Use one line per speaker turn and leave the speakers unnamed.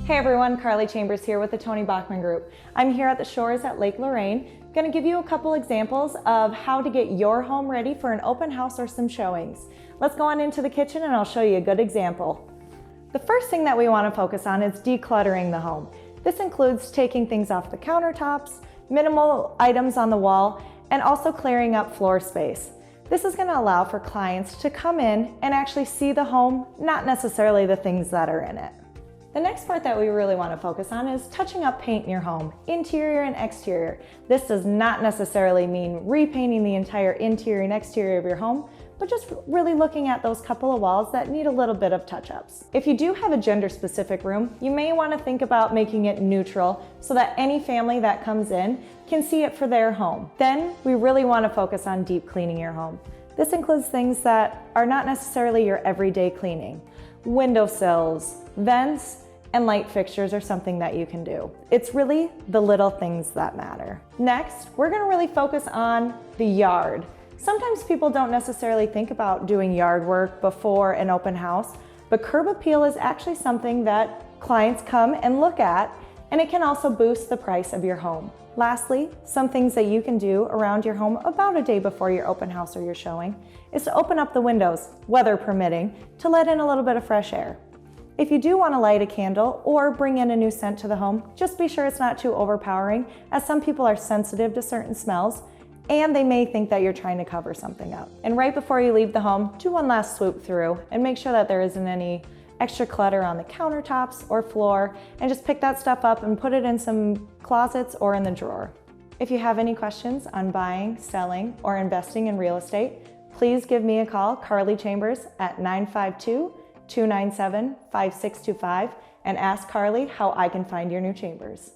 Hey everyone, Carly Chambers here with the Tony Bachman Group. I'm here at the shores at Lake Lorraine. I'm going to give you a couple examples of how to get your home ready for an open house or some showings. Let's go on into the kitchen and I'll show you a good example. The first thing that we want to focus on is decluttering the home. This includes taking things off the countertops, minimal items on the wall, and also clearing up floor space. This is going to allow for clients to come in and actually see the home, not necessarily the things that are in it. The next part that we really want to focus on is touching up paint in your home, interior and exterior. This does not necessarily mean repainting the entire interior and exterior of your home, but just really looking at those couple of walls that need a little bit of touch-ups. If you do have a gender-specific room, you may want to think about making it neutral so that any family that comes in can see it for their home. Then we really want to focus on deep cleaning your home. This includes things that are not necessarily your everyday cleaning. Windowsills, vents, and light fixtures are something that you can do. It's really the little things that matter. Next, we're going to really focus on the yard. Sometimes people don't necessarily think about doing yard work before an open house, but curb appeal is actually something that clients come and look at, and it can also boost the price of your home. Lastly, some things that you can do around your home about a day before your open house or your showing is to open up the windows, weather permitting, to let in a little bit of fresh air. If you do want to light a candle or bring in a new scent to the home, just be sure it's not too overpowering, as some people are sensitive to certain smells and they may think that you're trying to cover something up. And right before you leave the home, do one last swoop through and make sure that there isn't any extra clutter on the countertops or floor, and just pick that stuff up and put it in some closets or in the drawer. If you have any questions on buying, selling, or investing in real estate, please give me a call, Carly Chambers, at 952-297-5625, and ask Carly how I can find your new chambers.